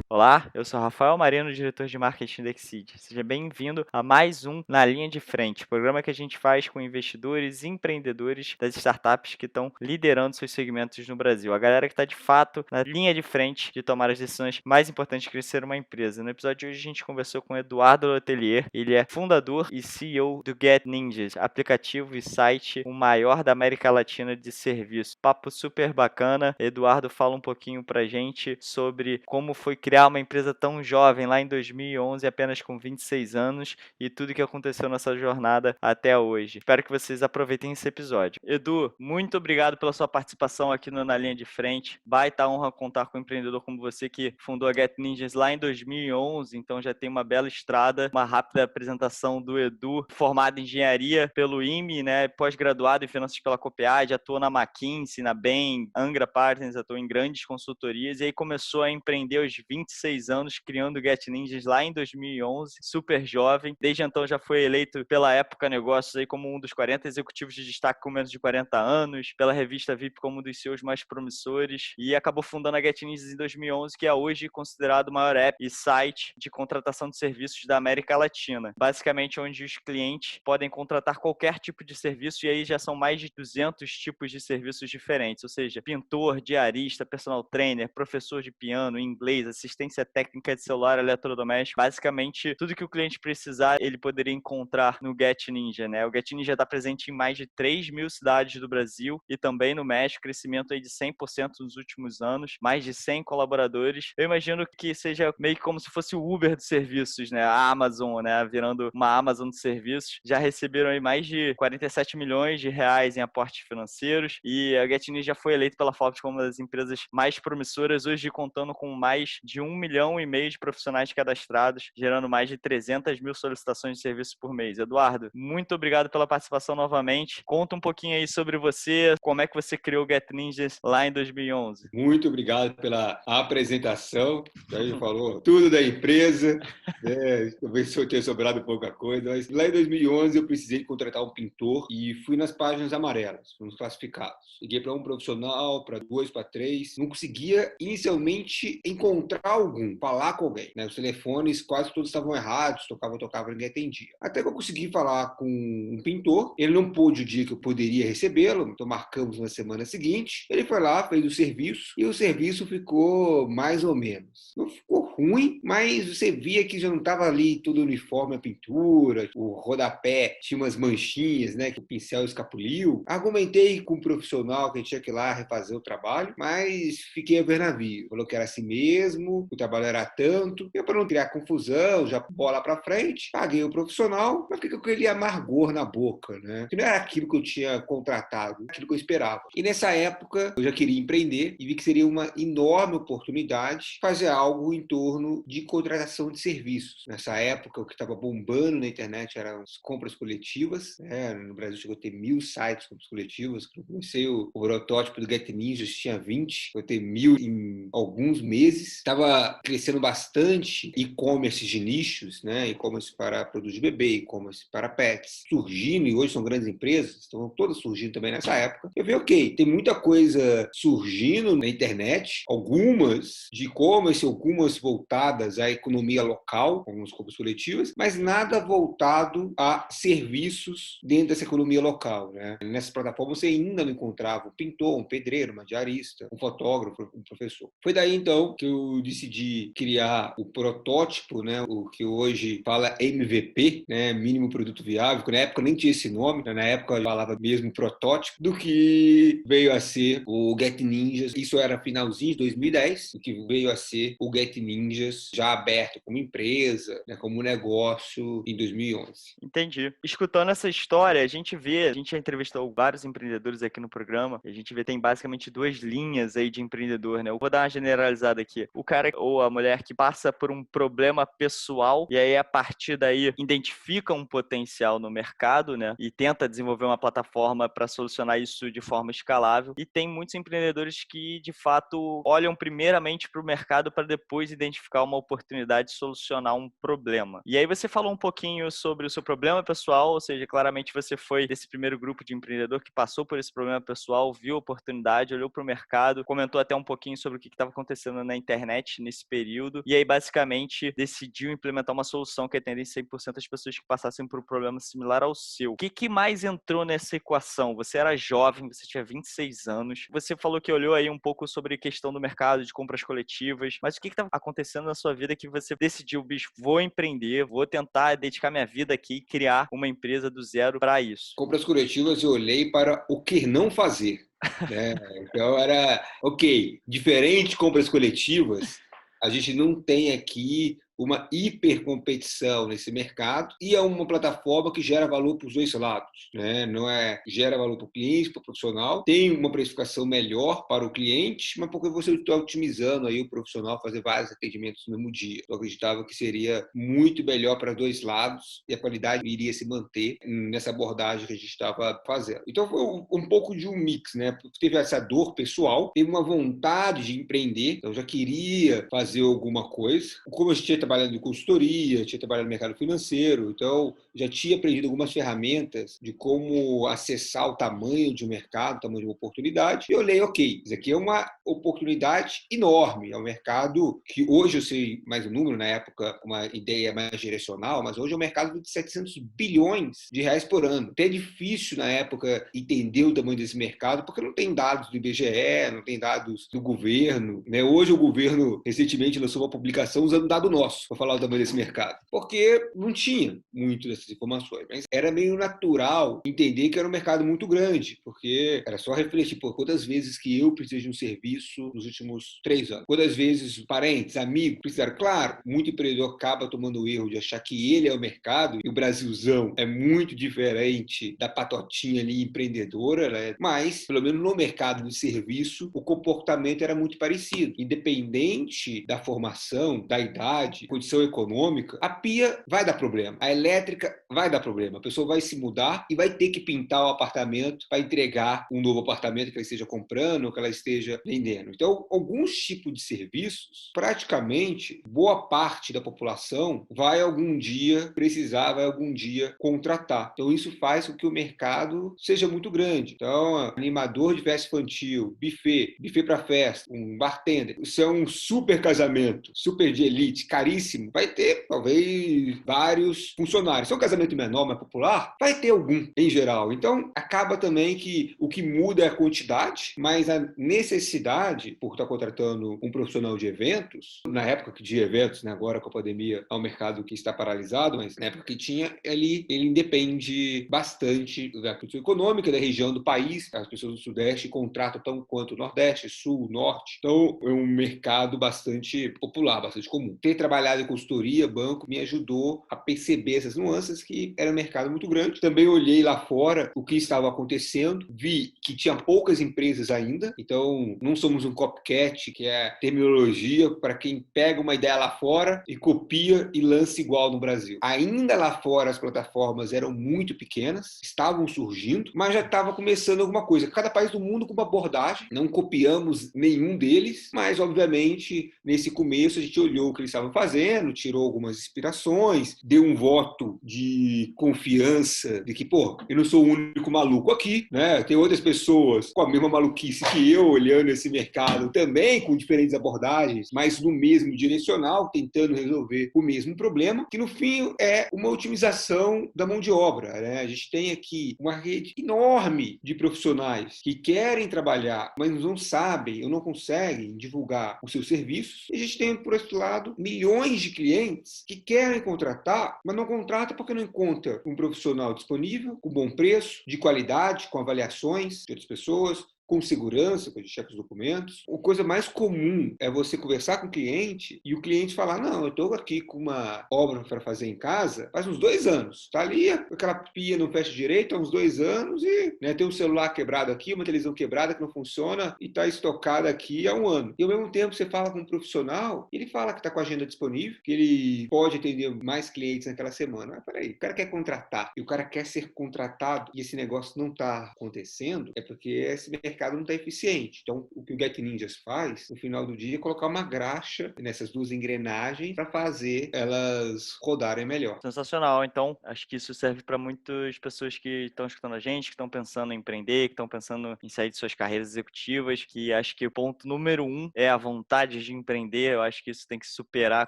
Olá, eu sou Rafael Marino, diretor de marketing da Exceed. Seja bem-vindo a mais um Na Linha de Frente, programa que a gente faz com investidores e empreendedores das startups que estão liderando seus segmentos no Brasil. A galera que está de fato na linha de frente de tomar as decisões mais importantes de crescer uma empresa. No episódio de hoje a gente conversou com o Eduardo Letelier. Ele é fundador e CEO do Get Ninjas, aplicativo e site o maior da América Latina de serviço. Papo super bacana. Eduardo fala um pouquinho pra gente sobre como foi criar uma empresa tão jovem lá em 2011, apenas com 26 anos, e tudo que aconteceu nessa jornada até hoje. Espero que vocês aproveitem esse episódio. Edu, muito obrigado pela sua participação aqui no Na Linha de Frente. Baita honra contar com um empreendedor como você que fundou a Get Ninjas lá em 2011, então já tem uma bela estrada. Uma rápida apresentação do Edu, formado em engenharia pelo IME, né, pós-graduado em finanças pela Copiade, atuou na McKinsey, na Bain, Angra Partners, atuou em grandes consultorias e aí começou a empreender aos 26 anos, criando o Get Ninjas lá em 2011, super jovem. Desde então já foi eleito pela Época Negócios aí como um dos 40 executivos de destaque com menos de 40 anos, pela revista VIP como um dos seus mais promissores e acabou fundando a Get Ninjas em 2011, que é hoje considerado o maior app e site de contratação de serviços da América Latina. Basicamente onde os clientes podem contratar qualquer tipo de serviço e aí já são mais de 200 tipos de serviços diferentes, ou seja, pintor, diarista, personal trainer, professor de piano, inglês, assistência técnica de celular, eletrodoméstico, basicamente tudo que o cliente precisar, ele poderia encontrar no Get Ninja, né? O Get Ninja está presente em mais de 3 mil cidades do Brasil e também no México, crescimento aí de 100% nos últimos anos, mais de 100 colaboradores. Eu imagino que seja meio que como se fosse o Uber dos serviços, né? A Amazon, né? Virando uma Amazon de serviços. Já receberam aí mais de 47 milhões de reais em aportes financeiros e a Get Ninja já foi eleita pela Forbes como uma das empresas mais promissoras, hoje contando com mais de 1,5 milhão de profissionais cadastrados, gerando mais de 300 mil solicitações de serviço por mês. Eduardo, muito obrigado pela participação novamente. Conta um pouquinho aí sobre você, como é que você criou o Get Ninjas lá em 2011. Muito obrigado pela apresentação. Aí falou tudo da empresa, né? Talvez eu tenha sobrado pouca coisa, mas lá em 2011 eu precisei contratar um pintor e fui nas páginas amarelas, nos classificados. Liguei para um profissional, para dois, para três. Não conseguia inicialmente encontrar algum, falar com alguém, né? Os telefones quase todos estavam errados, tocava, ninguém atendia. Até que eu consegui falar com um pintor. Ele não pôde o dia que eu poderia recebê-lo, então marcamos na semana seguinte. Ele foi lá, fez o serviço e o serviço ficou mais ou menos. Não ficou ruim, mas você via que já não estava ali tudo uniforme a pintura, o rodapé tinha umas manchinhas, né, que o pincel escapuliu. Argumentei com o profissional que a gente tinha que ir lá refazer o trabalho, mas fiquei a ver navio. Falou que era assim mesmo, o trabalho era tanto. Eu, para não criar confusão, já bola para frente, paguei o profissional, mas fiquei com aquele amargor na boca, né? Que não era aquilo que eu tinha contratado, aquilo que eu esperava. E nessa época eu já queria empreender e vi que seria uma enorme oportunidade fazer algo em torno de contratação de serviços. Nessa época o que estava bombando na internet eram as compras coletivas, né? No Brasil chegou a ter 1.000 sites de compras coletivas. Eu comecei o protótipo do Get Ninjas, tinha 20, eu tenho 1.000 em alguns meses. Estava crescendo bastante e-commerce de nichos, né? E-commerce para produtos de bebê, e-commerce para pets, surgindo, e hoje são grandes empresas, estão todas surgindo também nessa época. Eu vi, ok, tem muita coisa surgindo na internet, algumas de e-commerce, algumas voltadas à economia local, algumas compras coletivas, mas nada voltado a serviços dentro dessa economia local, né? Nessas plataformas você ainda não encontrava um pintor, um pedreiro, uma diarista, um fotógrafo, um professor. Foi daí então que eu decidi criar o protótipo, né? O que hoje fala MVP, né? Mínimo produto viável, que na época nem tinha esse nome, né? Na época eu falava mesmo protótipo, do que veio a ser o Get Ninjas. Isso era finalzinho de 2010, o que veio a ser o Get Ninjas já aberto como empresa, né? Como negócio em 2011. Entendi. Escutando essa história, a gente vê, a gente já entrevistou vários empreendedores aqui no programa, e a gente vê tem basicamente duas linhas aí de empreendedor, né? Eu vou dar uma generalizada aqui. O cara ou a mulher que passa por um problema pessoal e aí a partir daí identifica um potencial no mercado, né? E tenta desenvolver uma plataforma para solucionar isso de forma escalável. E tem muitos empreendedores que, de fato, olham primeiramente para o mercado para depois identificar uma oportunidade de solucionar um problema. E aí você falou um pouquinho sobre o seu problema pessoal, ou seja, claramente você foi desse primeiro grupo de empreendedor que passou por esse problema pessoal, viu a oportunidade, olhou para o mercado, comentou até um pouquinho sobre o que estava acontecendo na internet cliente nesse período, e aí basicamente decidiu implementar uma solução que atendesse 100% das pessoas que passassem por um problema similar ao seu. O que que mais entrou nessa equação? Você era jovem, você tinha 26 anos, você falou que olhou aí um pouco sobre questão do mercado de compras coletivas, mas o que estava acontecendo na sua vida que você decidiu, bicho, vou empreender, vou tentar dedicar minha vida aqui e criar uma empresa do zero para isso? Compras coletivas, eu olhei para o que não fazer, né? Então era, ok, diferente de compras coletivas, a gente não tem aqui uma hipercompetição nesse mercado e é uma plataforma que gera valor para os dois lados, né? Não é gera valor para o cliente, para o profissional, tem uma precificação melhor para o cliente, mas porque você está otimizando aí o profissional fazer vários atendimentos no mesmo dia. Eu acreditava que seria muito melhor para dois lados e a qualidade iria se manter nessa abordagem que a gente estava fazendo. Então foi um pouco de um mix, né? Porque teve essa dor pessoal, teve uma vontade de empreender, então eu já queria fazer alguma coisa. Como eu tinha trabalhado em consultoria, tinha trabalhado no mercado financeiro, então já tinha aprendido algumas ferramentas de como acessar o tamanho de um mercado, o tamanho de uma oportunidade, e eu olhei, ok, isso aqui é uma oportunidade enorme, é um mercado que hoje eu sei mais o número, na época uma ideia mais direcional, mas hoje é um mercado de 700 bilhões de reais por ano. Até é difícil na época entender o tamanho desse mercado, porque não tem dados do IBGE, não tem dados do governo, né? Hoje o governo recentemente lançou uma publicação usando dado nosso para falar o tamanho desse mercado, porque não tinha muito dessas informações, mas era meio natural entender que era um mercado muito grande, porque era só refletir, por quantas vezes que eu precisei de um serviço nos últimos 3 anos, quantas vezes parentes, amigos precisaram. Claro, muito empreendedor acaba tomando o erro de achar que ele é o mercado e o Brasilzão é muito diferente da patotinha ali empreendedora, né? Mas, pelo menos no mercado de serviço, o comportamento era muito parecido, independente da formação, da idade, condição econômica, a pia vai dar problema, a elétrica vai dar problema, a pessoa vai se mudar e vai ter que pintar o apartamento para entregar um novo apartamento que ela esteja comprando ou que ela esteja vendendo. Então, alguns tipos de serviços, praticamente, boa parte da população vai algum dia precisar, vai algum dia contratar. Então, isso faz com que o mercado seja muito grande. Então, animador de festa infantil, buffet para festa, um bartender, isso é um super casamento, super de elite, caríssimo, vai ter talvez vários funcionários. Se é um casamento menor, mais popular, vai ter algum em geral. Então, acaba também que o que muda é a quantidade, mas a necessidade, por estar contratando um profissional de eventos, na época de eventos, né, agora com a pandemia, é um mercado que está paralisado, mas na época que tinha, ele independe bastante da questão econômica, da região do país. As pessoas do Sudeste contratam tão quanto o Nordeste, Sul, Norte. Então, é um mercado bastante popular, bastante comum. Ter trabalhado em consultoria, banco, me ajudou a perceber essas nuances, que era um mercado muito grande. Também olhei lá fora o que estava acontecendo, vi que tinha poucas empresas ainda, então não somos um copycat, que é terminologia para quem pega uma ideia lá fora e copia e lança igual no Brasil. Ainda lá fora as plataformas eram muito pequenas, estavam surgindo, mas já estava começando alguma coisa. Cada país do mundo com uma abordagem, não copiamos nenhum deles, mas obviamente nesse começo a gente olhou o que eles estavam fazendo, tirou algumas inspirações, deu um voto de confiança de que, pô, eu não sou o único maluco aqui, né? Tem outras pessoas com a mesma maluquice que eu, olhando esse mercado também, com diferentes abordagens, mas no mesmo direcional, tentando resolver o mesmo problema, que no fim é uma otimização da mão de obra, né? A gente tem aqui uma rede enorme de profissionais que querem trabalhar, mas não sabem ou não conseguem divulgar os seus serviços. E a gente tem, por outro lado, milhões de clientes que querem contratar, mas não contratam porque não encontra um profissional disponível, com bom preço, de qualidade, com avaliações de outras pessoas, com segurança, quando a gente checa os documentos. A coisa mais comum é você conversar com o cliente e o cliente falar: não, eu estou aqui com uma obra para fazer em casa faz uns 2 anos. Está ali, aquela pia não fecha direito há uns 2 anos e, né, tem um celular quebrado aqui, uma televisão quebrada que não funciona e está estocada aqui há 1 ano. E ao mesmo tempo você fala com um profissional, ele fala que está com a agenda disponível, que ele pode atender mais clientes naquela semana. Mas peraí, o cara quer contratar e o cara quer ser contratado e esse negócio não está acontecendo, é porque esse mercado mercado não está eficiente. Então, o que o Get Ninjas faz, no final do dia, é colocar uma graxa nessas duas engrenagens para fazer elas rodarem melhor. Sensacional. Então, acho que isso serve para muitas pessoas que estão escutando a gente, que estão pensando em empreender, que estão pensando em sair de suas carreiras executivas, que acho que o ponto número um é a vontade de empreender. Eu acho que isso tem que superar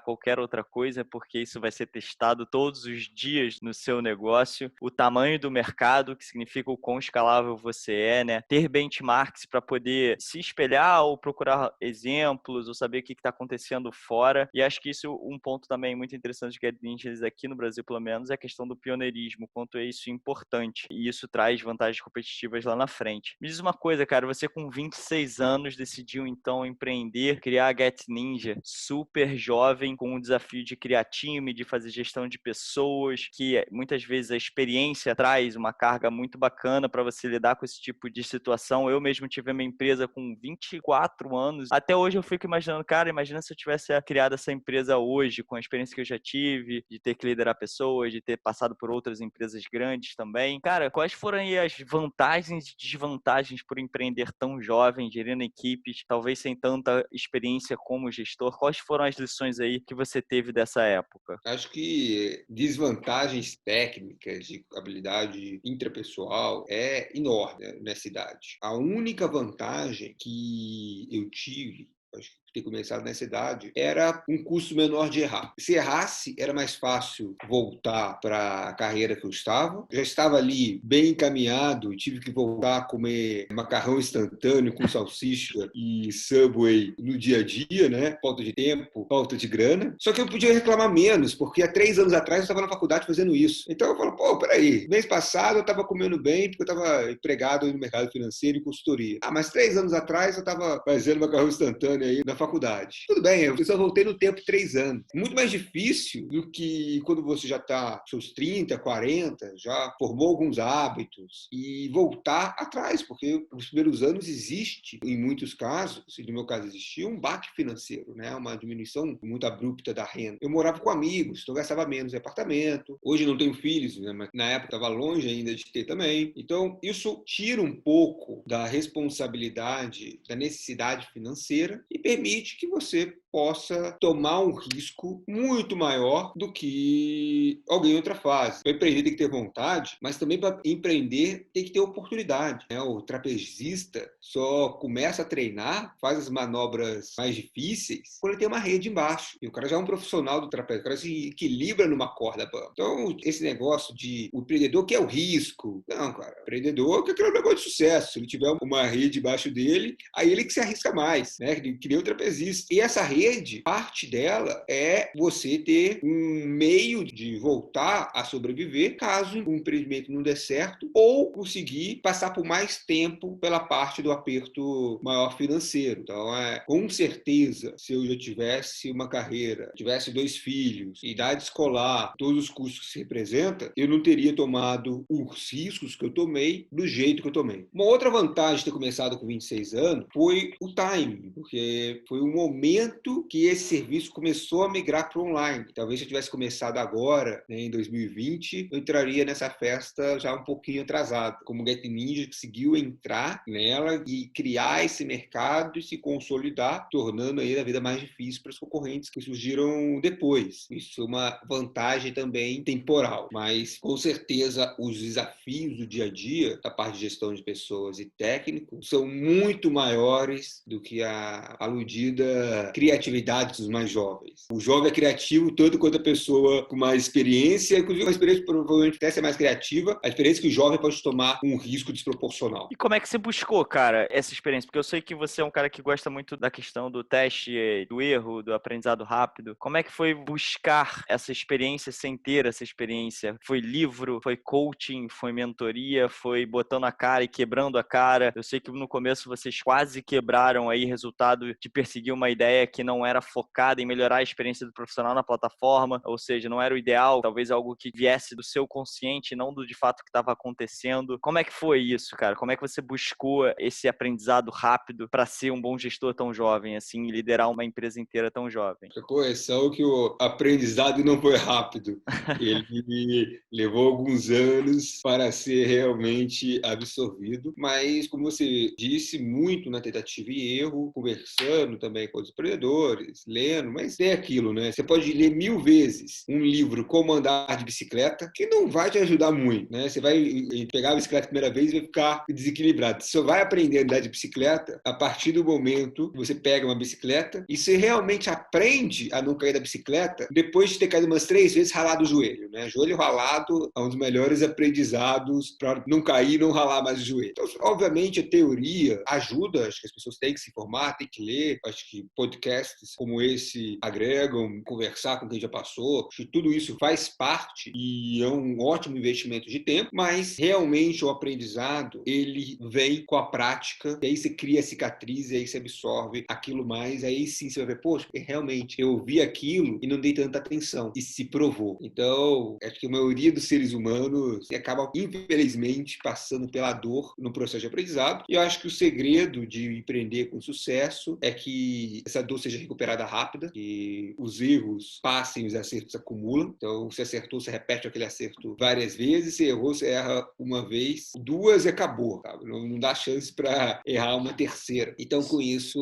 qualquer outra coisa, porque isso vai ser testado todos os dias no seu negócio. O tamanho do mercado, que significa o quão escalável você é, né? Ter benchmarks para poder se espelhar ou procurar exemplos ou saber o que está acontecendo fora. E acho que isso um ponto também muito interessante de Get Ninjas aqui no Brasil, pelo menos, é a questão do pioneirismo, quanto é isso importante. E isso traz vantagens competitivas lá na frente. Me diz uma coisa, cara, você com 26 anos decidiu então empreender, criar a Get Ninja, super jovem, com o desafio de criar time, de fazer gestão de pessoas, que muitas vezes a experiência traz uma carga muito bacana para você lidar com esse tipo de situação. Eu mesmo tive a minha empresa com 24 anos. Até hoje eu fico imaginando, cara, imagina se eu tivesse criado essa empresa hoje, com a experiência que eu já tive, de ter que liderar pessoas, de ter passado por outras empresas grandes também. Cara, quais foram aí as vantagens e desvantagens por empreender tão jovem, gerindo equipes, talvez sem tanta experiência como gestor? Quais foram as lições aí que você teve dessa época? Acho que desvantagens técnicas de habilidade intrapessoal é enorme, né, nessa idade. A única vantagem que eu tive, acho que ter começado nessa idade, era um custo menor de errar. Se errasse, era mais fácil voltar para a carreira que eu estava. Já estava ali bem encaminhado, tive que voltar a comer macarrão instantâneo com salsicha e Subway no dia a dia, né? Falta de tempo, falta de grana. Só que eu podia reclamar menos, porque há 3 anos atrás eu estava na faculdade fazendo isso. Então eu falo, pô, peraí, mês passado eu estava comendo bem porque eu estava empregado no mercado financeiro e consultoria. Ah, mas 3 anos atrás eu estava fazendo macarrão instantâneo aí na faculdade. Tudo bem, eu só voltei no tempo 3 anos. Muito mais difícil do que quando você já está seus 30, 40, já formou alguns hábitos e voltar atrás, porque nos primeiros anos existe, em muitos casos, e no meu caso existia, um baque financeiro, né? Uma diminuição muito abrupta da renda. Eu morava com amigos, então gastava menos em apartamento. Hoje não tenho filhos, né? Mas na época estava longe ainda de ter também. Então, isso tira um pouco da responsabilidade, da necessidade financeira e permite que você possa tomar um risco muito maior do que alguém em outra fase. Para empreender tem que ter vontade, mas também para empreender tem que ter oportunidade, né? O trapezista só começa a treinar, faz as manobras mais difíceis quando ele tem uma rede embaixo. E o cara já é um profissional do trapézio, o cara se equilibra numa corda bamba. Então, esse negócio de o empreendedor quer o risco. Não, cara, o empreendedor quer aquele negócio de sucesso. Se ele tiver uma rede embaixo dele, aí ele que se arrisca mais, né? Que nem o trapezista. E essa rede, parte dela é você ter um meio de voltar a sobreviver caso o empreendimento não dê certo ou conseguir passar por mais tempo pela parte do aperto maior financeiro. Então, com certeza, se eu já tivesse uma carreira, tivesse 2 filhos, idade escolar, todos os custos que se representa, eu não teria tomado os riscos que eu tomei do jeito que eu tomei. Uma outra vantagem de ter começado com 26 anos foi o timing, porque foi um momento que esse serviço começou a migrar para o online. Talvez se eu tivesse começado agora, né, em 2020, eu entraria nessa festa já um pouquinho atrasado. Como o Get Ninja conseguiu entrar nela e criar esse mercado e se consolidar, tornando aí a vida mais difícil para os concorrentes que surgiram depois. Isso é uma vantagem também temporal, mas com certeza os desafios do dia a dia, da parte de gestão de pessoas e técnico, são muito maiores do que a aludida criatividade dos mais jovens. O jovem é criativo tanto quanto a pessoa com mais experiência, inclusive uma experiência provavelmente até ser mais criativa, a diferença é que o jovem pode tomar um risco desproporcional. E como é que você buscou, cara, essa experiência? Porque eu sei que você é um cara que gosta muito da questão do teste, do erro, do aprendizado rápido. Como é que foi buscar essa experiência sem ter essa experiência? Foi livro, foi coaching, foi mentoria, foi botando a cara e quebrando a cara? Eu sei que no começo vocês quase quebraram aí resultado de perseguir uma ideia que não era focada em melhorar a experiência do profissional na plataforma, ou seja, não era o ideal, talvez algo que viesse do seu consciente, não do de fato que estava acontecendo. Como é que foi isso, cara? Como é que você buscou esse aprendizado rápido para ser um bom gestor tão jovem, assim, e liderar uma empresa inteira tão jovem? A correção é que o aprendizado não foi rápido. Ele levou alguns anos para ser realmente absorvido, mas, como você disse, muito na tentativa e erro, conversando também com os empreendedores, lendo, mas é aquilo, né? Você pode ler 1000 vezes um livro Como Andar de Bicicleta, que não vai te ajudar muito, né? Você vai pegar a bicicleta a primeira vez e vai ficar desequilibrado. Você só vai aprender a andar de bicicleta a partir do momento que você pega uma bicicleta e você realmente aprende a não cair da bicicleta depois de ter caído umas 3 vezes, ralado o joelho, né? Joelho ralado é um dos melhores aprendizados para não cair e não ralar mais o joelho. Então, obviamente, a teoria ajuda, acho que as pessoas têm que se informar, têm que ler, acho que podcasts como esse agregam, conversar com quem já passou, acho que tudo isso faz parte e é um ótimo investimento de tempo, mas realmente o aprendizado, ele vem com a prática, e aí você cria cicatriz, e aí você absorve aquilo mais, aí sim você vai ver, poxa, realmente, eu vi aquilo e não dei tanta atenção, e se provou. Então, acho que a maioria dos seres humanos acaba, infelizmente, passando pela dor no processo de aprendizado, e eu acho que o segredo de empreender com sucesso é que essa dor seja recuperada rápida, que os erros passem, os acertos acumulam. Então, se acertou, você repete aquele acerto várias vezes, se errou, você erra uma vez, duas e acabou, sabe? Não dá chance para errar uma terceira. Então, com isso,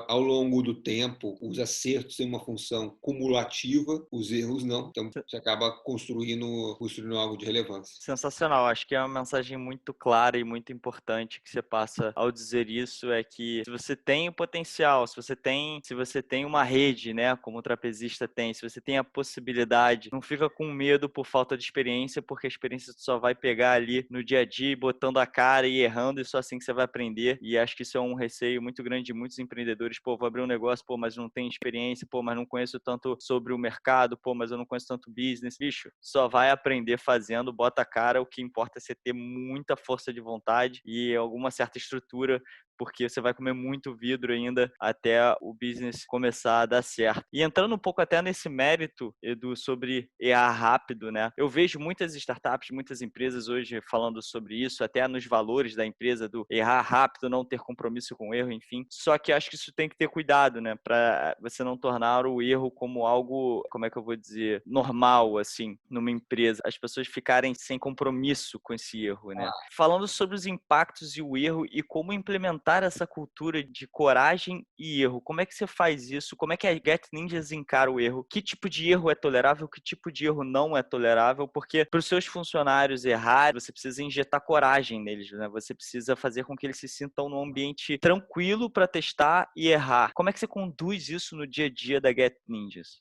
ao longo do tempo, os acertos têm uma função cumulativa, os erros não. Então, você acaba construindo algo de relevância. Sensacional, acho que é uma mensagem muito clara e muito importante que você passa ao dizer isso, é que se você tem o potencial, se você tem uma rede, né, como o trapezista tem, se você tem a possibilidade, não fica com medo por falta de experiência, porque a experiência tu só vai pegar ali no dia a dia, botando a cara e errando, e só assim que você vai aprender. E acho que isso é um receio muito grande de muitos empreendedores, pô, vou abrir um negócio, pô, mas não tenho experiência, pô, mas não conheço tanto sobre o mercado, pô, mas eu não conheço tanto business. Bicho, só vai aprender fazendo, bota a cara, o que importa é você ter muita força de vontade e alguma certa estrutura, porque você vai comer muito vidro ainda até o business começar a dar certo. E entrando um pouco até nesse mérito, Edu, sobre errar rápido, né? Eu vejo muitas startups, muitas empresas hoje falando sobre isso, até nos valores da empresa, do errar rápido, não ter compromisso com o erro, enfim. Só que acho que isso tem que ter cuidado, né? Para você não tornar o erro como algo, como é que eu vou dizer, normal, assim, numa empresa. As pessoas ficarem sem compromisso com esse erro, né? Falando sobre os impactos e o erro e como implementar essa cultura de coragem e erro. Como é que você faz isso? Como é que a Get Ninjas encara o erro? Que tipo de erro é tolerável? Que tipo de erro não é tolerável? Porque para os seus funcionários errarem, você precisa injetar coragem neles, né? Você precisa fazer com que eles se sintam num ambiente tranquilo para testar e errar. Como é que você conduz isso no dia a dia da Get Ninjas?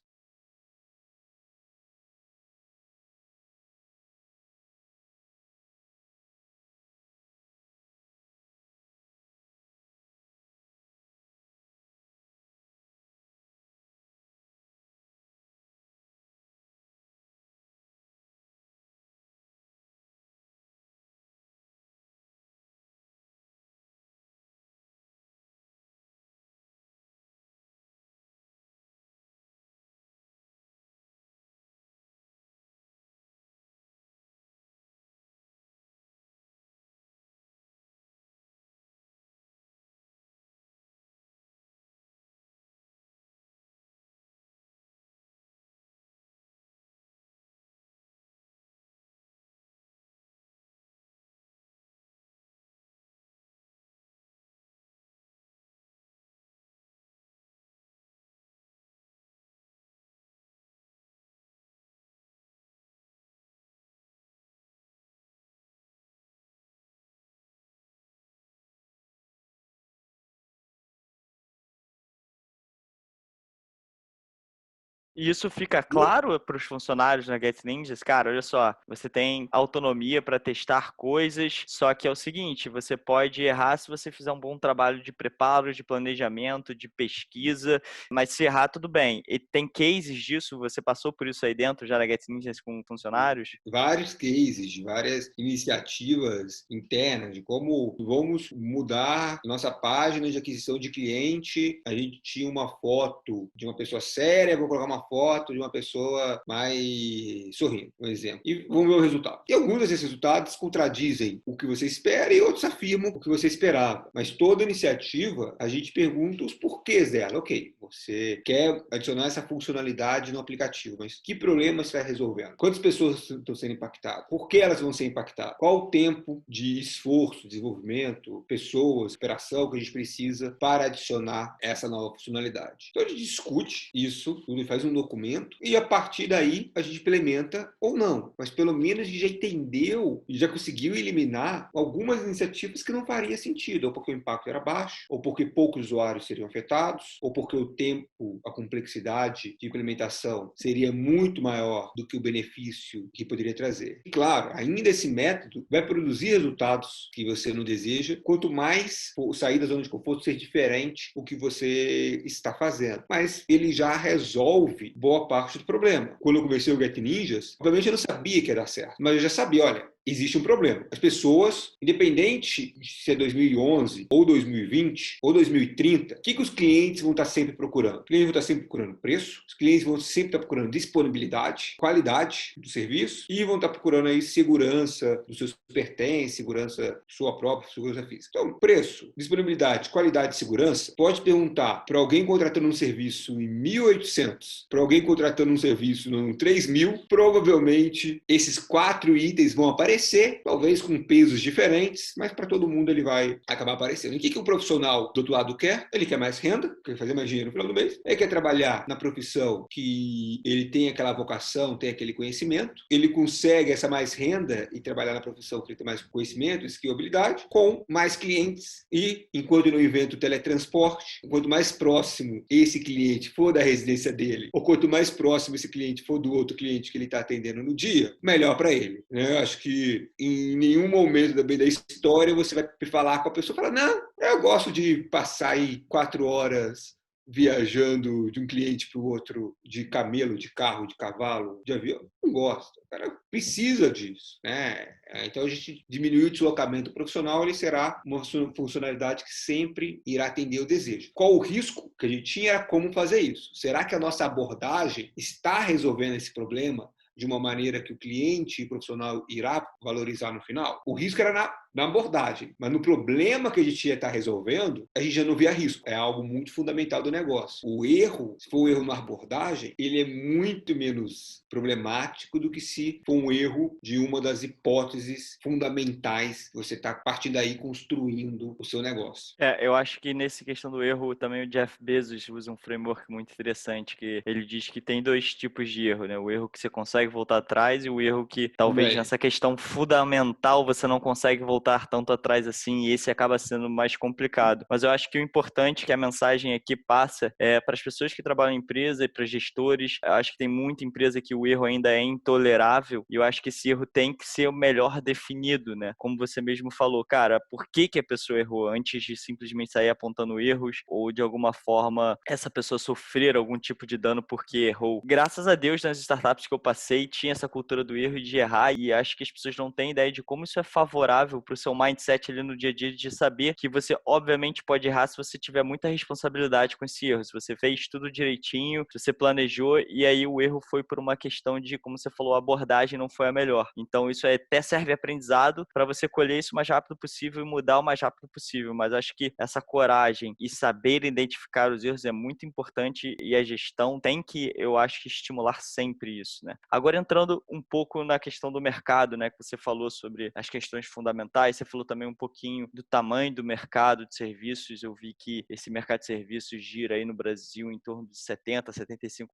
E isso fica claro para os funcionários na Get Ninjas? Cara, olha só, você tem autonomia para testar coisas, só que é o seguinte, você pode errar se você fizer um bom trabalho de preparo, de planejamento, de pesquisa, mas se errar, tudo bem. E tem cases disso? Você passou por isso aí dentro já da Get Ninjas com funcionários? Vários cases, de várias iniciativas internas de como vamos mudar nossa página de aquisição de cliente. A gente tinha uma foto de uma pessoa séria, vou colocar uma foto de uma pessoa mais sorrindo, por exemplo. E vamos ver o resultado. E alguns desses resultados contradizem o que você espera e outros afirmam o que você esperava. Mas toda iniciativa, a gente pergunta os porquês dela. Ok, você quer adicionar essa funcionalidade no aplicativo, mas que problema você vai resolvendo? Quantas pessoas estão sendo impactadas? Por que elas vão ser impactadas? Qual o tempo de esforço, desenvolvimento, pessoas, operação que a gente precisa para adicionar essa nova funcionalidade? Então a gente discute isso, tudo faz um documento e a partir daí a gente implementa ou não. Mas pelo menos a gente já entendeu e já conseguiu eliminar algumas iniciativas que não faria sentido, ou porque o impacto era baixo, ou porque poucos usuários seriam afetados, ou porque o tempo, a complexidade de implementação seria muito maior do que o benefício que poderia trazer. E claro, ainda esse método vai produzir resultados que você não deseja, quanto mais sair da zona de conforto ser diferente o que você está fazendo. Mas ele já resolve boa parte do problema. Quando eu comecei o Get Ninjas, obviamente eu não sabia que ia dar certo, mas eu já sabia, olha, existe um problema. As pessoas, independente de se é 2011 ou 2020 ou 2030, o que os clientes vão estar sempre procurando? Os clientes vão estar sempre procurando preço, os clientes vão sempre estar procurando disponibilidade, qualidade do serviço e vão estar procurando aí segurança dos seus pertences, segurança sua própria, segurança física. Então, preço, disponibilidade, qualidade e segurança, pode perguntar para alguém contratando um serviço em 1.800, para alguém contratando um serviço no 3.000, provavelmente esses 4 itens vão aparecer, talvez com pesos diferentes, mas para todo mundo ele vai acabar aparecendo. E o que o profissional do outro lado quer? Ele quer mais renda, quer fazer mais dinheiro no final do mês, ele quer trabalhar na profissão que ele tem aquela vocação, tem aquele conhecimento, ele consegue essa mais renda e trabalhar na profissão que ele tem mais conhecimento, skill, habilidade, com mais clientes e, enquanto não inventa o teletransporte, quanto mais próximo esse cliente for da residência dele, ou quanto mais próximo esse cliente for do outro cliente que ele está atendendo no dia, melhor para ele. Eu acho que em nenhum momento da história você vai falar com a pessoa e falar, não, eu gosto de passar aí 4 horas viajando de um cliente para o outro de camelo, de carro, de cavalo, de avião. Não gosta. O cara precisa disso, né? Então a gente diminuir o deslocamento profissional, ele será uma funcionalidade que sempre irá atender o desejo. Qual o risco que a gente tinha era como fazer isso? Será que a nossa abordagem está resolvendo esse problema de uma maneira que o cliente e o profissional irá valorizar no final? O risco era na abordagem, mas no problema que a gente ia estar resolvendo, a gente já não via risco. É algo muito fundamental do negócio. O erro, se for um erro na abordagem, ele é muito menos problemático do que se for um erro de uma das hipóteses fundamentais que você está partindo daí construindo o seu negócio. Eu acho que nessa questão do erro também o Jeff Bezos usa um framework muito interessante, que ele diz que tem dois tipos de erro, né? O erro que você consegue voltar atrás e o erro que talvez Também. nessa questão fundamental você não consegue voltar tanto atrás assim, e esse acaba sendo mais complicado. Mas eu acho que o importante que a mensagem aqui passa é para as pessoas que trabalham em empresa e para gestores. Eu acho que tem muita empresa que o erro ainda é intolerável e eu acho que esse erro tem que ser o melhor definido, né? Como você mesmo falou, cara, por que que a pessoa errou antes de simplesmente sair apontando erros ou de alguma forma essa pessoa sofrer algum tipo de dano porque errou. Graças a Deus nas startups que eu passei tinha essa cultura do erro e de errar e acho que as pessoas não têm ideia de como isso é favorável para o seu mindset ali no dia a dia de saber que você obviamente pode errar se você tiver muita responsabilidade com esse erro, se você fez tudo direitinho, se você planejou e aí o erro foi por uma questão de, como você falou, a abordagem não foi a melhor. Então isso até serve aprendizado para você colher isso o mais rápido possível e mudar o mais rápido possível, mas acho que essa coragem e saber identificar os erros é muito importante e a gestão tem que, eu acho que estimular sempre isso, né? Agora entrando um pouco na questão do mercado, né, que você falou sobre as questões fundamentais digitais, você falou também um pouquinho do tamanho do mercado de serviços. Eu vi que esse mercado de serviços gira aí no Brasil em torno de 70, 75%,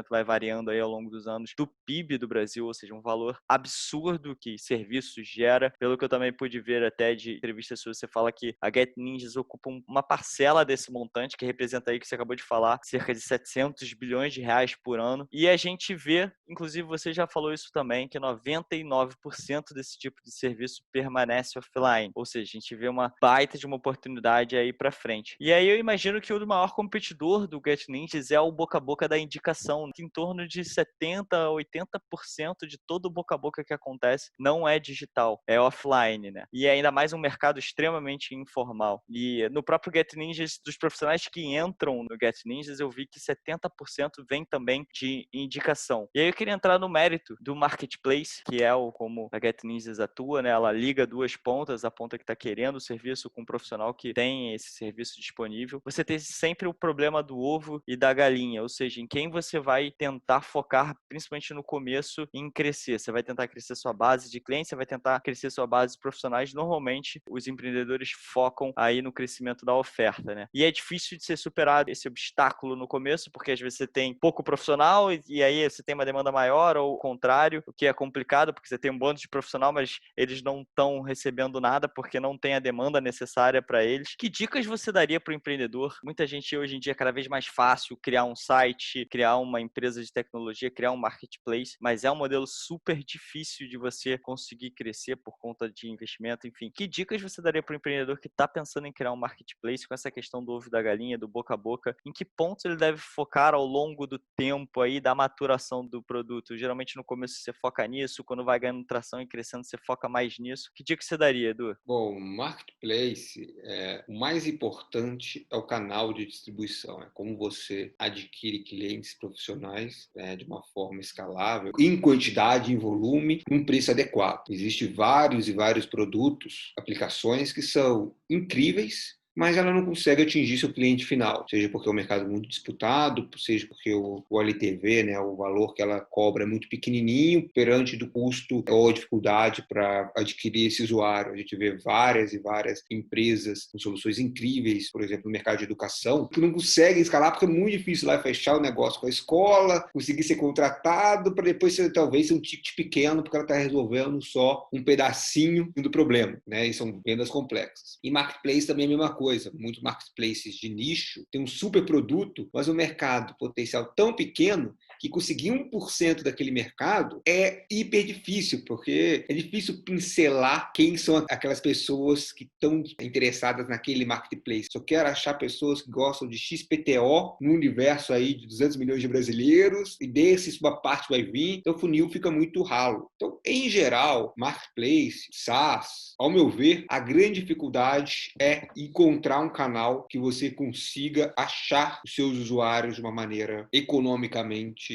vai variando aí ao longo dos anos, do PIB do Brasil, ou seja, um valor absurdo que serviços gera. Pelo que eu também pude ver até de entrevistas suas, você fala que a Get Ninjas ocupa uma parcela desse montante, que representa aí, que você acabou de falar, cerca de 700 bilhões de reais por ano. E a gente vê, inclusive você já falou isso também, que 99% desse tipo de serviço permanece offline. Ou seja, a gente vê uma baita de uma oportunidade aí para frente. E aí eu imagino que o maior competidor do Get Ninjas é o boca a boca da indicação, que em torno de 70 a 80% de todo o boca a boca que acontece não é digital, é offline, né? E é ainda mais um mercado extremamente informal. E no próprio Get Ninjas, dos profissionais que entram no Get Ninjas, eu vi que 70% vem também de indicação. E aí eu queria entrar no mérito do marketplace, que é como a Get Ninjas atua, né? Ela liga duas pontas, a ponta que está querendo o serviço com o profissional que tem esse serviço disponível. Você tem sempre o problema do ovo e da galinha, ou seja, em quem você vai tentar focar, principalmente no começo, em crescer. Você vai tentar crescer sua base de clientes, você vai tentar crescer sua base de profissionais. Normalmente, os empreendedores focam aí no crescimento da oferta, né? E é difícil de ser superado esse obstáculo no começo, porque às vezes você tem pouco profissional e aí você tem uma demanda maior, ou o contrário, o que é complicado, porque você tem um bando de profissional, mas eles não estão recebendo nada porque não tem a demanda necessária para eles. Que dicas você daria para o empreendedor? Muita gente hoje em dia é cada vez mais fácil criar um site, criar uma empresa de tecnologia, criar um marketplace, mas é um modelo super difícil de você conseguir crescer por conta de investimento, enfim. Que dicas você daria para o empreendedor que está pensando em criar um marketplace com essa questão do ovo e da galinha, do boca a boca? Em que pontos ele deve focar ao longo do tempo aí da maturação do produto? Geralmente no começo você foca nisso, quando vai ganhando tração e crescendo você foca mais nisso. Que dica você daria, Edu? Bom, marketplace, o mais importante é o canal de distribuição, é como você adquire clientes profissionais, né, de uma forma escalável, em quantidade, em volume, num preço adequado. Existem vários e vários produtos, aplicações que são incríveis, mas ela não consegue atingir seu cliente final, seja porque é um mercado muito disputado, seja porque o LTV, né, o valor que ela cobra é muito pequenininho perante do custo ou a dificuldade para adquirir esse usuário. A gente vê várias e várias empresas com soluções incríveis, por exemplo, no mercado de educação, que não conseguem escalar porque é muito difícil lá fechar o negócio com a escola, conseguir ser contratado para depois talvez ser um ticket pequeno, porque ela está resolvendo só um pedacinho do problema, né? E são vendas complexas. E marketplace também é a mesma coisa. Muitos marketplaces de nicho têm um super produto, mas o mercado potencial tão pequeno que conseguir 1% daquele mercado é hiper difícil, porque é difícil pincelar quem são aquelas pessoas que estão interessadas naquele marketplace. Só quero achar pessoas que gostam de XPTO no universo aí de 200 milhões de brasileiros e desses uma parte vai vir, então o funil fica muito ralo. Então, em geral, marketplace, SaaS, ao meu ver, a grande dificuldade é encontrar um canal que você consiga achar os seus usuários de uma maneira economicamente